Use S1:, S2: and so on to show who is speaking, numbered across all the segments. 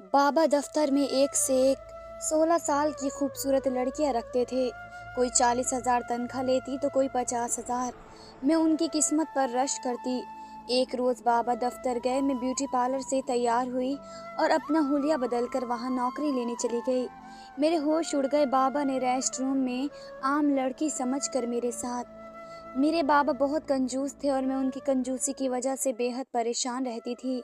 S1: बाबा दफ्तर में एक से एक 16 साल की खूबसूरत लड़कियां रखते थे। कोई 40,000 तनख्वाह लेती तो कोई 50,000। मैं उनकी किस्मत पर रश करती। एक रोज़ बाबा दफ्तर गए, मैं ब्यूटी पार्लर से तैयार हुई और अपना हुलिया बदलकर वहां नौकरी लेने चली गई। मेरे होश उड़ गए। बाबा ने रेस्ट रूम में आम लड़की समझकर मेरे साथ। मेरे बाबा बहुत कंजूस थे और मैं उनकी कंजूसी की वजह से बेहद परेशान रहती थी।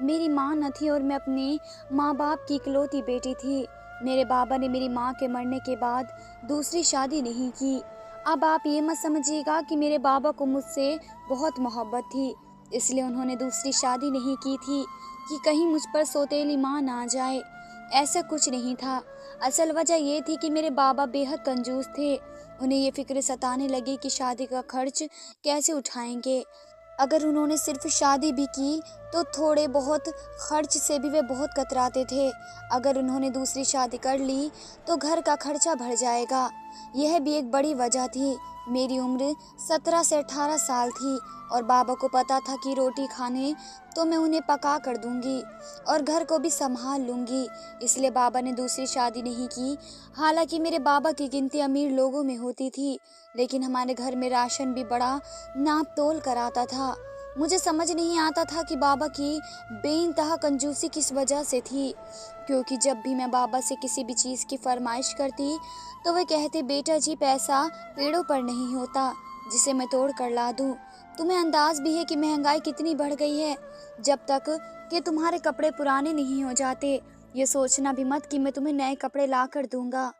S1: मेरी माँ न थी और मैं अपने माँ बाप की इकलौती बेटी थी। मेरे बाबा ने मेरी माँ के मरने के बाद दूसरी शादी नहीं की। अब आप ये मत समझिएगा कि मेरे बाबा को मुझसे बहुत मोहब्बत थी, इसलिए उन्होंने दूसरी शादी नहीं की थी कि कहीं मुझ पर सौतेली माँ ना आ जाए। ऐसा कुछ नहीं था। असल वजह ये थी कि मेरे बाबा बेहद कंजूस थे। उन्हें ये फिक्र सताने लगी कि शादी का खर्च कैसे उठाएंगे। अगर उन्होंने सिर्फ शादी भी की तो थोड़े बहुत खर्च से भी वे बहुत कतराते थे। अगर उन्होंने दूसरी शादी कर ली तो घर का खर्चा बढ़ जाएगा। यह भी एक बड़ी वजह थी। मेरी उम्र 17 से 18 साल थी और बाबा को पता था कि रोटी खाने तो मैं उन्हें पका कर दूंगी और घर को भी संभाल लूंगी, इसलिए बाबा ने दूसरी शादी नहीं की। हालांकि मेरे बाबा की गिनती अमीर लोगों में होती थी, लेकिन हमारे घर में राशन भी बड़ा नाप तोल कर आता था। मुझे समझ नहीं आता था कि बाबा की बेइंतहा कंजूसी किस वजह से थी, क्योंकि जब भी मैं बाबा से किसी भी चीज़ की फरमाइश करती तो वे कहते, बेटा जी पैसा पेड़ों पर नहीं होता जिसे मैं तोड़ कर ला दूं। तुम्हें अंदाज भी है कि महंगाई कितनी बढ़ गई है। जब तक कि तुम्हारे कपड़े पुराने नहीं हो जाते, ये सोचना भी मत कि मैं तुम्हें नए कपड़े ला कर दूंगा।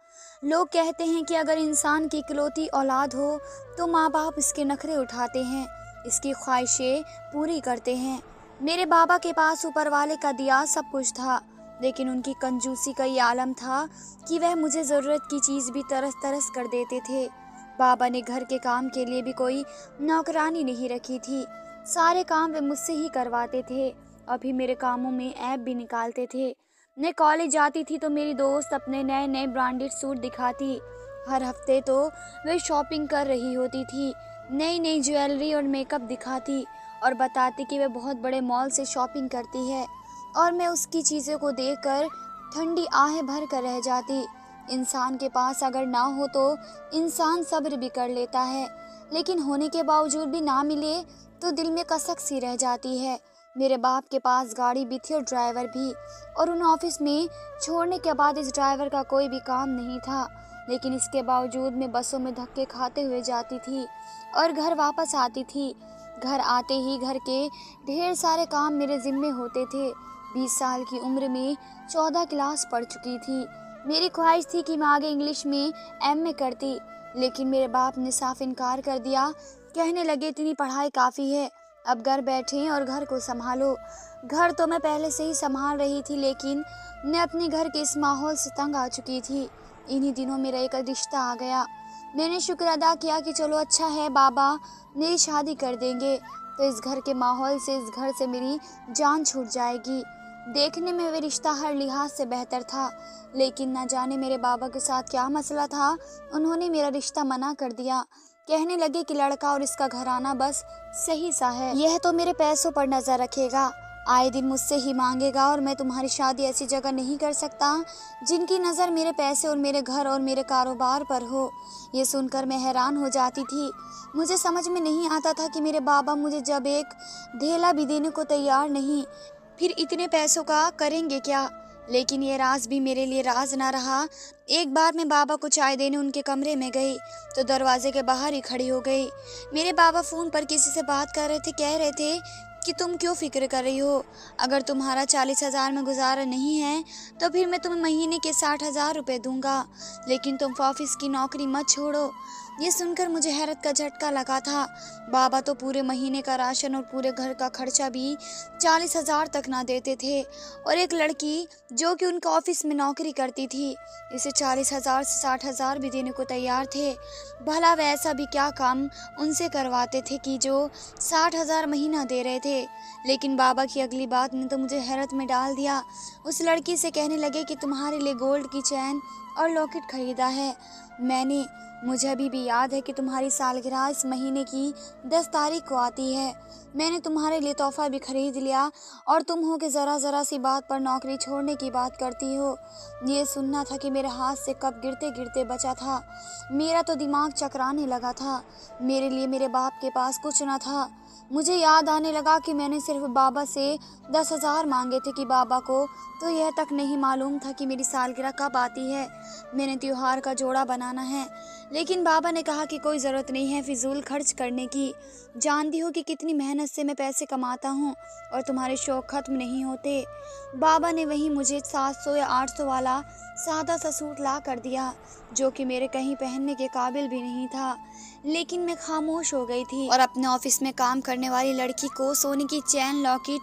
S1: लोग कहते हैं कि अगर इंसान की इकलौती औलाद हो तो माँ बाप इसके नखरे उठाते हैं, इसकी ख्वाहिशें पूरी करते हैं। मेरे बाबा के पास ऊपर वाले का दिया सब कुछ था, लेकिन उनकी कंजूसी का ये आलम था कि वह मुझे ज़रूरत की चीज़ भी तरस तरस कर देते थे। बाबा ने घर के काम के लिए भी कोई नौकरानी नहीं रखी थी। सारे काम वे मुझसे ही करवाते थे। अभी मेरे कामों में ऐब भी निकालते थे। मैं कॉलेज जाती थी तो मेरी दोस्त अपने नए नए ब्रांडेड सूट दिखाती। हर हफ्ते तो वे शॉपिंग कर रही होती थी, नई नई ज्वेलरी और मेकअप दिखाती और बताती कि वे बहुत बड़े मॉल से शॉपिंग करती है, और मैं उसकी चीज़ों को देखकर ठंडी आहें भर कर रह जाती। इंसान के पास अगर ना हो तो इंसान सब्र भी कर लेता है, लेकिन होने के बावजूद भी ना मिले तो दिल में कसक सी रह जाती है। मेरे बाप के पास गाड़ी भी थी और ड्राइवर भी, और उन्हें ऑफिस में छोड़ने के बाद इस ड्राइवर का कोई भी काम नहीं था, लेकिन इसके बावजूद मैं बसों में धक्के खाते हुए जाती थी और घर वापस आती थी। घर आते ही घर के ढेर सारे काम मेरे जिम्मे होते थे। 20 साल की उम्र में 14 क्लास पढ़ चुकी थी। मेरी ख्वाहिश थी कि मैं आगे इंग्लिश में एमए करती, लेकिन मेरे बाप ने साफ इनकार कर दिया। कहने लगे, इतनी पढ़ाई काफ़ी है, अब घर बैठे और घर को संभालो। घर तो मैं पहले से ही संभाल रही थी, लेकिन मैं अपने घर के इस माहौल से तंग आ चुकी थी। इन्हीं दिनों मेरा एक रिश्ता आ गया। मैंने शुक्र अदा किया कि चलो अच्छा है, बाबा मेरी शादी कर देंगे तो इस घर के माहौल से, इस घर से मेरी जान छूट जाएगी। देखने में वे रिश्ता हर लिहाज से बेहतर था, लेकिन न जाने मेरे बाबा के साथ क्या मसला था, उन्होंने मेरा रिश्ता मना कर दिया। कहने लगे कि लड़का और इसका घराना बस सही सा है, यह तो मेरे पैसों पर नजर रखेगा, आए दिन मुझसे ही मांगेगा, और मैं तुम्हारी शादी ऐसी जगह नहीं कर सकता जिनकी नज़र मेरे पैसे और मेरे घर और मेरे कारोबार पर हो। ये सुनकर मैं हैरान हो जाती थी। मुझे समझ में नहीं आता था कि मेरे बाबा मुझे जब एक धेला भी देने को तैयार नहीं, फिर इतने पैसों का करेंगे क्या। लेकिन ये राज भी मेरे लिए राज ना रहा। एक बार मैं बाबा को चाय देने उनके कमरे में गई तो दरवाजे के बाहर ही खड़ी हो गई। मेरे बाबा फ़ोन पर किसी से बात कर रहे थे। कह रहे थे कि तुम क्यों फिक्र कर रही हो, अगर तुम्हारा 40,000 में गुजारा नहीं है तो फिर मैं तुम्हें महीने के 60,000 रुपये दूंगा, लेकिन तुम ऑफिस की नौकरी मत छोड़ो। ये सुनकर मुझे हैरत का झटका लगा था। बाबा तो पूरे महीने का राशन और पूरे घर का खर्चा भी 40,000 तक ना देते थे, और एक लड़की जो कि उनका ऑफिस में नौकरी करती थी इसे 40,000 से 60,000 भी देने को तैयार थे। भला वह ऐसा भी क्या काम उनसे करवाते थे कि जो 60,000 महीना दे रहे थे। लेकिन बाबा की अगली बात ने तो मुझे हैरत में डाल दिया। उस लड़की से कहने लगे कि तुम्हारे लिए गोल्ड की चैन और लॉकेट खरीदा है मैंने। मुझे अभी भी याद है कि तुम्हारी सालगिरह इस महीने की 10 तारीख को आती है। मैंने तुम्हारे लिए तोहफा भी खरीद लिया और तुम हो कि ज़रा ज़रा सी बात पर नौकरी छोड़ने की बात करती हो। ये सुनना था कि मेरे हाथ से कब गिरते गिरते बचा था। मेरा तो दिमाग चकराने लगा था। मेरे लिए मेरे बाप के पास कुछ न था। मुझे याद आने लगा कि मैंने सिर्फ बाबा से 10,000 मांगे थे कि बाबा को तो यह तक नहीं मालूम था कि मेरी सालगिरह कब आती है। मैंने त्योहार का जोड़ा बनाना है, लेकिन बाबा ने कहा कि कोई ज़रूरत नहीं है फिजूल खर्च करने की। जानती हो कि कितनी मेहनत से मैं पैसे कमाता हूँ और तुम्हारे शौक खत्म नहीं होते। बाबा ने वहीं मुझे 700 या 800 वाला सादा सा सूट ला कर दिया, जो कि मेरे कहीं पहनने के काबिल भी नहीं था। लेकिन मैं खामोश हो गई थी और अपने ऑफिस में काम करने वाली लड़की को सोने की चैन लॉकेट,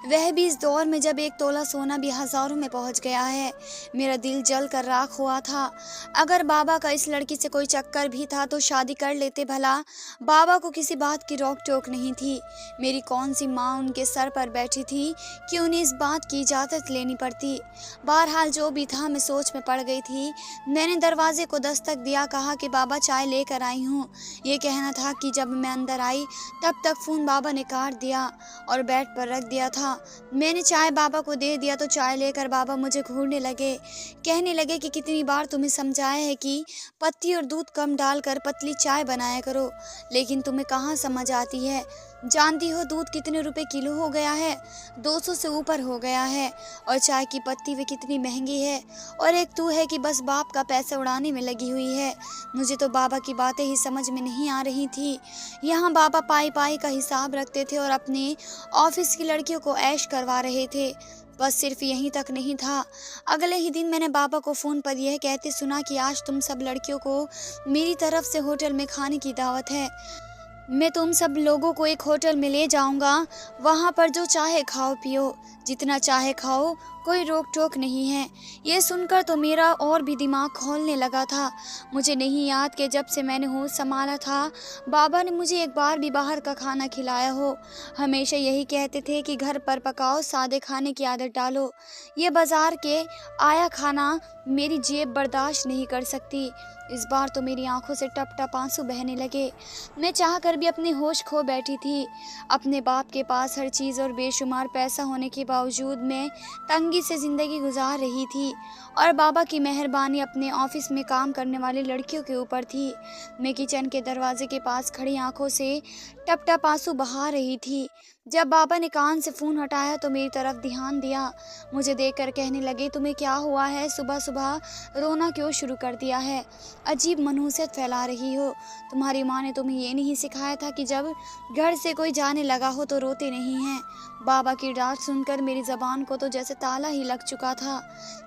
S1: वह भी इस दौर में जब 1 तोला सोना भी हज़ारों में पहुंच गया है। मेरा दिल जल कर राख हुआ था। अगर बाबा का इस लड़की से कोई चक्कर भी था तो शादी कर लेते भला। बाबा को किसी बात की रोक टोक नहीं थी। मेरी कौन सी माँ उनके सर पर बैठी थी कि उन्हें इस बात की इजाज़त लेनी पड़ती। बहरहाल जो भी था, मैं सोच में पड़ गई थी। मैंने दरवाजे को दस्तक दिया, कहा कि बाबा चाय लेकर आई हूँ। ये कहना था कि जब मैं अंदर आई तब तक फ़ोन बाबा ने काट दिया और बेड पर रख दिया था। मैंने चाय बाबा को दे दिया तो चाय लेकर बाबा मुझे घूरने लगे। कहने लगे कि कितनी बार तुम्हें समझाया है कि पत्ती और दूध कम डालकर पतली चाय बनाया करो, लेकिन तुम्हें कहाँ समझ आती है। जानती हो दूध कितने रुपए किलो हो गया है? 200 से ऊपर हो गया है। और चाय की पत्ती भी कितनी महंगी है। और एक तू है कि बस बाप का पैसा उड़ाने में लगी हुई है। मुझे तो बाबा की बातें ही समझ में नहीं आ रही थी। यहाँ बाबा पाई पाई का हिसाब रखते थे और अपने ऑफिस की लड़कियों को ऐश करवा रहे थे। बस सिर्फ यहीं तक नहीं था। अगले ही दिन मैंने बाबा को फ़ोन पर यह कहते सुना कि आज तुम सब लड़कियों को मेरी तरफ से होटल में खाने की दावत है। मैं तुम सब लोगों को एक होटल में ले जाऊंगा। वहाँ पर जो चाहे खाओ पियो, जितना चाहे खाओ, कोई रोक टोक नहीं है। ये सुनकर तो मेरा और भी दिमाग खोलने लगा था। मुझे नहीं याद कि जब से मैंने होश संभाला था बाबा ने मुझे एक बार भी बाहर का खाना खिलाया हो। हमेशा यही कहते थे कि घर पर पकाओ, सादे खाने की आदत डालो। ये बाजार के आया खाना मेरी जेब बर्दाश्त नहीं कर सकती। इस बार तो मेरी आंखों से टप टप आंसू बहने लगे। मैं चाह कर भी अपने होश खो बैठी थी। अपने बाप के पास हर चीज़ और बेशुमार पैसा होने के बावजूद मैं तंगी से ज़िंदगी गुजार रही थी और बाबा की मेहरबानी अपने ऑफिस में काम करने वाली लड़कियों के ऊपर थी। मैं किचन के दरवाजे के पास खड़ी आंखों से टप टप आंसू बहा रही थी। जब बाबा ने कान से फ़ोन हटाया तो मेरी तरफ ध्यान दिया। मुझे देखकर कहने लगे, तुम्हें क्या हुआ है? सुबह सुबह रोना क्यों शुरू कर दिया है? अजीब मनहूसियत फैला रही हो। तुम्हारी माँ ने तुम्हें ये नहीं सिखाया था कि जब घर से कोई जाने लगा हो तो रोते नहीं हैं? बाबा की डांट सुनकर मेरी ज़बान को तो जैसे ताला ही लग चुका था।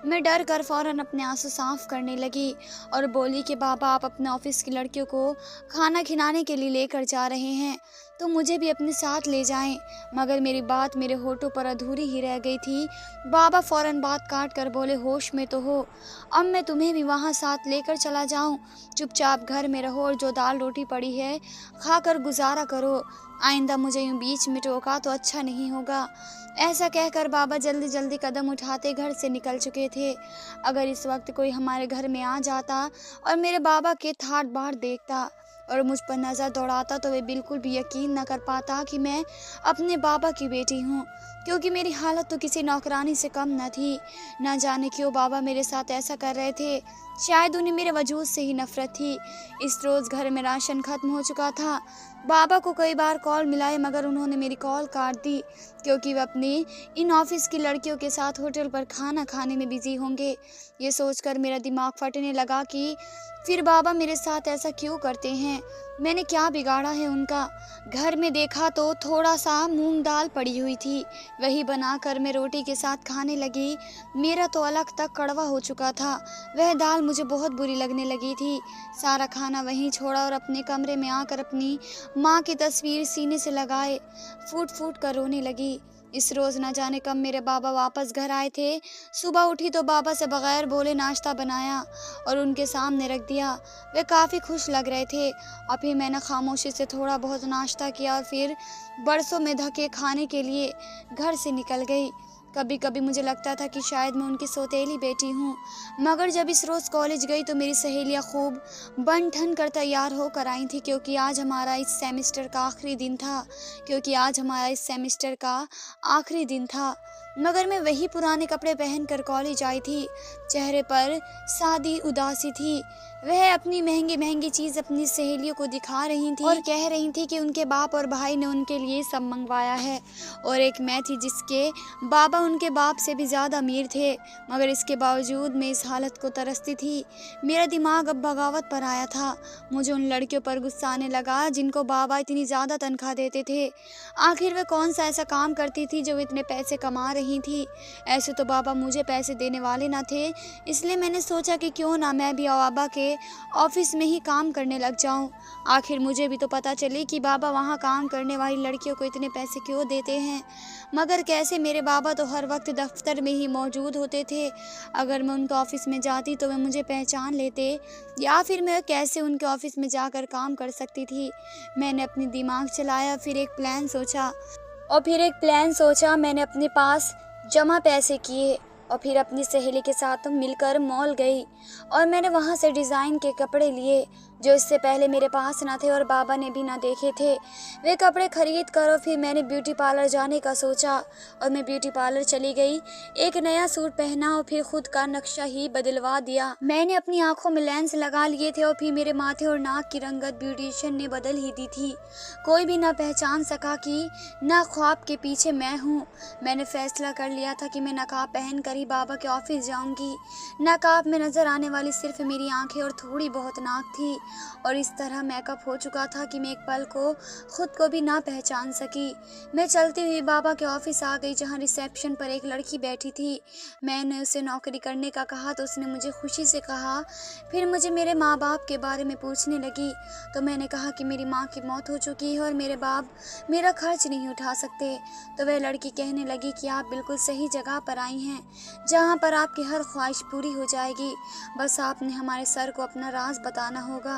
S1: मैं डर कर फ़ौरन अपने आंसू साफ करने लगी और बोली कि बाबा, आप अपने ऑफिस की लड़कियों को खाना खिलाने के लिए लेकर जा रहे हैं तो मुझे भी अपने साथ ले जाएं। मगर मेरी बात मेरे होठों पर अधूरी ही रह गई थी। बाबा फ़ौरन बात काट कर बोले, होश में तो हो? अब मैं तुम्हें भी वहाँ साथ लेकर चला जाऊँ? चुपचाप घर में रहो और जो दाल रोटी पड़ी है खाकर गुजारा करो। आइंदा मुझे यूँ बीच में टोका तो अच्छा नहीं होगा। ऐसा कहकर बाबा जल्दी जल्दी कदम उठाते घर से निकल चुके थे। अगर इस वक्त कोई हमारे घर में आ जाता और मेरे बाबा के ठाट बाट देखता और मुझ पर नज़र दौड़ाता तो वे बिल्कुल भी यकीन न कर पाता कि मैं अपने बाबा की बेटी हूँ, क्योंकि मेरी हालत तो किसी नौकरानी से कम न थी। न जाने क्यों बाबा मेरे साथ ऐसा कर रहे थे। शायद उन्हें मेरे वजूद से ही नफरत थी। इस रोज़ घर में राशन खत्म हो चुका था। बाबा को कई बार कॉल मिलाए मगर उन्होंने मेरी कॉल काट दी, क्योंकि वे अपने इन ऑफिस की लड़कियों के साथ होटल पर खाना खाने में बिजी होंगे। ये सोचकर मेरा दिमाग फटने लगा कि फिर बाबा मेरे साथ ऐसा क्यों करते हैं? मैंने क्या बिगाड़ा है उनका? घर में देखा तो थोड़ा सा मूंग दाल पड़ी हुई थी, वही बनाकर मैं रोटी के साथ खाने लगी। मेरा तो अलग तक कड़वा हो चुका था। वह दाल मुझे बहुत बुरी लगने लगी थी। सारा खाना वहीं छोड़ा और अपने कमरे में आकर अपनी माँ की तस्वीर सीने से लगाए फूट फूट कर रोने लगी। इस रोज़ न जाने कब मेरे बाबा वापस घर आए थे। सुबह उठी तो बाबा से बगैर बोले नाश्ता बनाया और उनके सामने रख दिया। वे काफ़ी खुश लग रहे थे। अभी मैंने खामोशी से थोड़ा बहुत नाश्ता किया और फिर बरसों में धके खाने के लिए घर से निकल गई। कभी कभी मुझे लगता था कि शायद मैं उनकी सौतेली बेटी हूँ। मगर जब इस रोज़ कॉलेज गई तो मेरी सहेलियाँ खूब बन ठन कर तैयार होकर आई थी, क्योंकि आज हमारा इस सेमेस्टर का आखिरी दिन था। मगर मैं वही पुराने कपड़े पहनकर कॉलेज आई थी। चेहरे पर सादी उदासी थी। वह अपनी महंगी महंगी चीज़ अपनी सहेलियों को दिखा रही थी और कह रही थी कि उनके बाप और भाई ने उनके लिए सब मंगवाया है। और एक मैं थी जिसके बाबा उनके बाप से भी ज़्यादा अमीर थे, मगर इसके बावजूद मैं इस हालत को तरसती थी। मेरा दिमाग अब बगावत पर आया था। मुझे उन लड़कियों पर गुस्सा आने लगा जिनको बाबा इतनी ज़्यादा तनख्वाह देते थे। आखिर वह कौन सा ऐसा काम करती थी जो इतने पैसे कमा रही थी। ऐसे तो बाबा मुझे पैसे देने वाले ना थे, इसलिए मैंने सोचा कि क्यों ना मैं भी बाबा के ऑफिस में ही काम करने लग जाऊं। आखिर मुझे भी तो पता चले कि बाबा वहां काम करने वाली लड़कियों को इतने पैसे क्यों देते हैं। मगर कैसे, मेरे बाबा तो हर वक्त दफ्तर में ही मौजूद होते थे। अगर मैं उनके ऑफिस में जाती तो वे मुझे पहचान लेते, या फिर मैं कैसे उनके ऑफिस में जाकर काम कर सकती थी। मैंने अपनी दिमाग चलाया, फिर एक प्लान सोचा। मैंने अपने पास जमा पैसे किए और फिर अपनी सहेली के साथ मिलकर मॉल गई और मैंने वहाँ से डिज़ाइन के कपड़े लिए जो इससे पहले मेरे पास ना थे और बाबा ने भी ना देखे थे। वे कपड़े खरीद कर और फिर मैंने ब्यूटी पार्लर जाने का सोचा और मैं ब्यूटी पार्लर चली गई। एक नया सूट पहना और फिर खुद का नक्शा ही बदलवा दिया। मैंने अपनी आंखों में लेंस लगा लिए थे और फिर मेरे माथे और नाक की रंगत ब्यूटिशियन ने बदल ही दी थी। कोई भी ना पहचान सका कि ना ख्वाब के पीछे मैं हूँ। मैंने फैसला कर लिया था कि मैं नकाब पहन कर ही बाबा के ऑफिस जाऊंगी। नकाब में नजर आने वाली सिर्फ मेरी आंखें और थोड़ी बहुत नाक थी और इस तरह मेकअप हो चुका था कि मैं एक पल को खुद को भी ना पहचान सकी। मैं चलती हुई बाबा के ऑफिस आ गई जहाँ रिसेप्शन पर एक लड़की बैठी थी। मैंने उसे नौकरी करने का कहा तो उसने मुझे खुशी से कहा। फिर मुझे मेरे माँ बाप के बारे में पूछने लगी तो मैंने कहा कि मेरी माँ की मौत हो चुकी है और मेरे बाप मेरा खर्च नहीं उठा सकते। तो वह लड़की कहने लगी कि आप बिल्कुल सही जगह पर आई हैं, जहाँ पर आपकी हर ख्वाहिश पूरी हो जाएगी। बस आपने हमारे सर को अपना राज बताना होगा।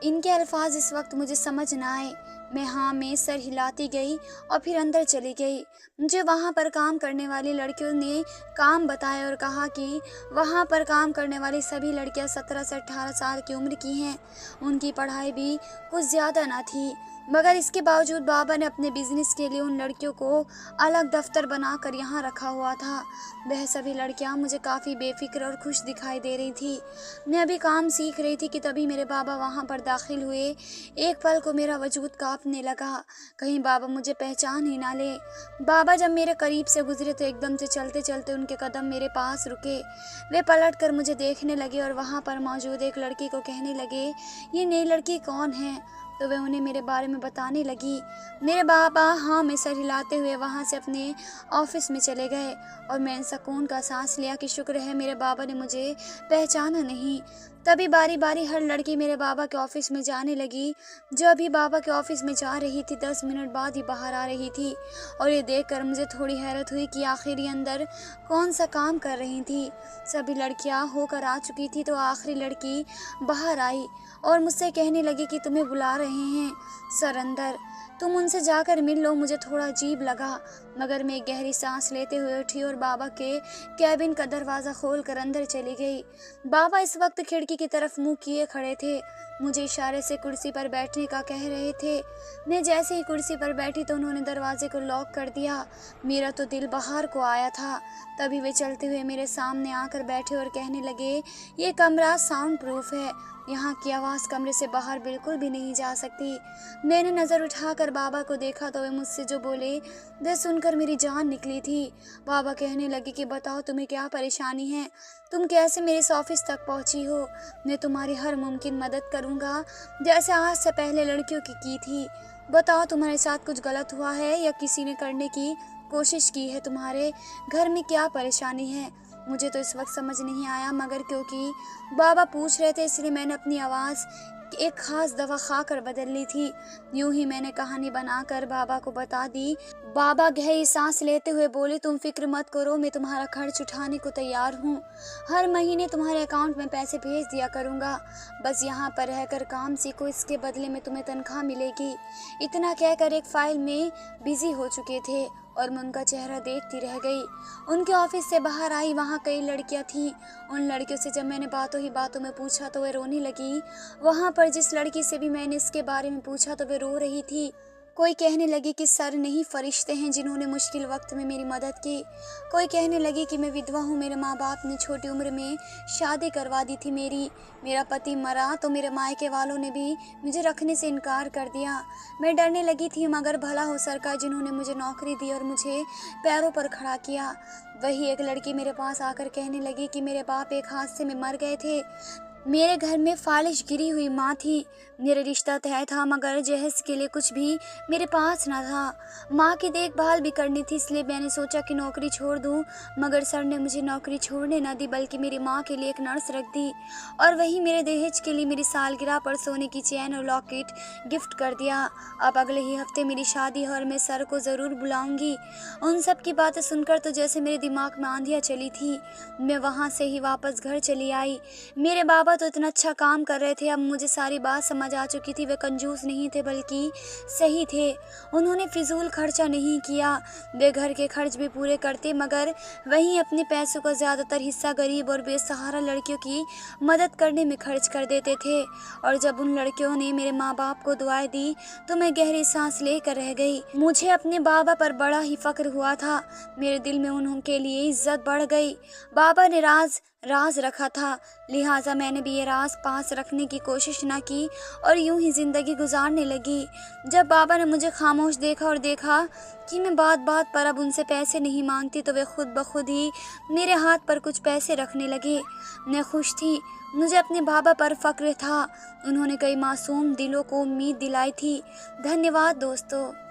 S1: इनके अल्फाज इस वक्त मुझे समझ ना आए। मैं हाँ में सर हिलाती गई और फिर अंदर चली गई। मुझे वहाँ पर काम करने वाली लड़कियों ने काम बताया और कहा कि वहाँ पर काम करने वाली सभी लड़कियाँ 17 से 18 साल की उम्र की हैं। उनकी पढ़ाई भी कुछ ज़्यादा ना थी, मगर इसके बावजूद बाबा ने अपने बिजनेस के लिए उन लड़कियों को अलग दफ्तर बनाकर यहाँ रखा हुआ था। वह सभी लड़कियाँ मुझे काफ़ी बेफिक्र और खुश दिखाई दे रही थी। मैं अभी काम सीख रही थी कि तभी मेरे बाबा वहाँ पर दाखिल हुए। एक पल को मेरा वजूद कांपने लगा, कहीं बाबा मुझे पहचान ही ना ले। बाबा जब मेरे करीब से गुजरे तो एकदम से चलते चलते उनके कदम मेरे पास रुके। वे पलट कर मुझे देखने लगे और वहाँ पर मौजूद एक लड़की को कहने लगे, ये नई लड़की कौन है? तो वे उन्हें मेरे बारे में बताने लगी। मेरे बाबा हाँ में सर हिलाते हुए वहाँ से अपने ऑफिस में चले गए और मैं सुकून का सांस लिया कि शुक्र है मेरे बाबा ने मुझे पहचाना नहीं। तभी बारी बारी हर लड़की मेरे बाबा के ऑफिस में जाने लगी। जो अभी बाबा के ऑफिस में जा रही थी 10 मिनट बाद ही बाहर आ रही थी और ये देखकर मुझे थोड़ी हैरत हुई कि आखिर ये अंदर कौन सा काम कर रही थी। सभी लड़कियां होकर आ चुकी थी तो आखिरी लड़की बाहर आई और मुझसे कहने लगी कि तुम्हें बुला रहे हैं सर अंदर, तुम उनसे जाकर मिल लो। मुझे थोड़ा अजीब लगा मगर मैं गहरी सांस लेते हुए उठी और बाबा के कैबिन का दरवाज़ा खोलकर अंदर चली गई। बाबा इस वक्त खिड़की की तरफ मुंह किए खड़े थे, मुझे इशारे से कुर्सी पर बैठने का कह रहे थे। मैं जैसे ही कुर्सी पर बैठी तो उन्होंने दरवाजे को लॉक कर दिया। मेरा तो दिल बाहर को आया था। तभी वे चलते हुए मेरे सामने आकर बैठे और कहने लगे, ये कमरा साउंड प्रूफ है, यहाँ की आवाज़ कमरे से बाहर बिल्कुल भी नहीं जा सकती। मैंने नज़र उठाकर बाबा को देखा तो वे मुझसे जो बोले वे सुनकर मेरी जान निकली थी। बाबा कहने लगे कि बताओ तुम्हें क्या परेशानी है, तुम कैसे मेरे इस ऑफिस तक पहुँची हो। मैं तुम्हारी हर मुमकिन मदद करूँगा जैसे आज से पहले लड़कियों की थी। बताओ तुम्हारे साथ कुछ गलत हुआ है या किसी ने करने की कोशिश की है, तुम्हारे घर में क्या परेशानी है। मुझे तो इस वक्त समझ नहीं आया मगर क्योंकि बाबा पूछ रहे थे इसलिए मैंने अपनी आवाज़ एक खास दवा खाकर बदल ली थी। यूं ही मैंने कहानी बनाकर बाबा को बता दी। बाबा गहरी सांस लेते हुए बोले, तुम फिक्र मत करो, मैं तुम्हारा खर्च उठाने को तैयार हूँ। हर महीने तुम्हारे अकाउंट में पैसे भेज दिया करूँगा। बस यहाँ पर रहकर काम सीखो, इसके बदले में तुम्हें तनख्वाह मिलेगी। इतना कहकर एक फाइल में बिजी हो चुके थे और मैं उनका चेहरा देखती रह गई। उनके ऑफिस से बाहर आई, वहाँ कई लड़कियाँ थीं। उन लड़कियों से जब मैंने बातों ही बातों में पूछा तो वे रोने लगी। वहाँ पर जिस लड़की से भी मैंने इसके बारे में पूछा तो वे रो रही थी। कोई कहने लगी कि सर नहीं, फरिश्ते हैं जिन्होंने मुश्किल वक्त में मेरी मदद की। कोई कहने लगी कि मैं विधवा हूँ, मेरे माँ बाप ने छोटी उम्र में शादी करवा दी थी मेरी। मेरा पति मरा तो मेरे मायके वालों ने भी मुझे रखने से इनकार कर दिया। मैं डरने लगी थी, मगर भला हो सरकार जिन्होंने मुझे नौकरी दी और मुझे पैरों पर खड़ा किया। वही एक लड़की मेरे पास आकर कहने लगी कि मेरे बाप एक हादसे में मर गए थे। मेरे घर में फालिश गिरी हुई माँ थी। मेरा रिश्ता तय था, मगर जहेज के लिए कुछ भी मेरे पास न था। माँ की देखभाल भी करनी थी, इसलिए मैंने सोचा कि नौकरी छोड़ दूँ, मगर सर ने मुझे नौकरी छोड़ने न दी, बल्कि मेरी माँ के लिए एक नर्स रख दी। और वही मेरे दहेज के लिए मेरी सालगिरह पर सोने की चैन और लॉकेट गिफ्ट कर दिया। अब अगले ही हफ्ते मेरी शादी है और मैं सर को ज़रूर बुलाऊंगी। उन सब की बातें सुनकर तो जैसे मेरे दिमाग में आंधियाँ चली थी। मैं वहाँ से ही वापस घर चली आई। मेरे बाबा तो इतना अच्छा काम कर रहे थे, अब मुझे सारी बात समझ आ चुकी थी। वे कंजूस नहीं थे बल्कि सही थे। उन्होंने फिजूल खर्चा नहीं किया। वे घर के खर्च भी पूरे करते, मगर वहीं अपने पैसों का ज़्यादातर हिस्सा गरीब और बेसहारा लड़कियों की मदद करने में खर्च कर देते थे। और जब उन लड़कियों ने मेरे माँ बाप को दुआएं दी तो मैं गहरी सांस लेकर रह गई। मुझे अपने बाबा पर बड़ा ही फक्र हुआ था। मेरे दिल में उनके लिए इज्जत बढ़ गई। बाबा ने राज रखा था, लिहाजा मैंने भी ये राज पास रखने की कोशिश न की और यूं ही जिंदगी गुजारने लगी। जब बाबा ने मुझे खामोश देखा और देखा कि मैं बात बात पर अब उनसे पैसे नहीं मांगती, तो वे खुद ब खुद ही मेरे हाथ पर कुछ पैसे रखने लगे। मैं खुश थी, मुझे अपने बाबा पर फक्र था। उन्होंने कई मासूम दिलों को उम्मीद दिलाई थी। धन्यवाद दोस्तों।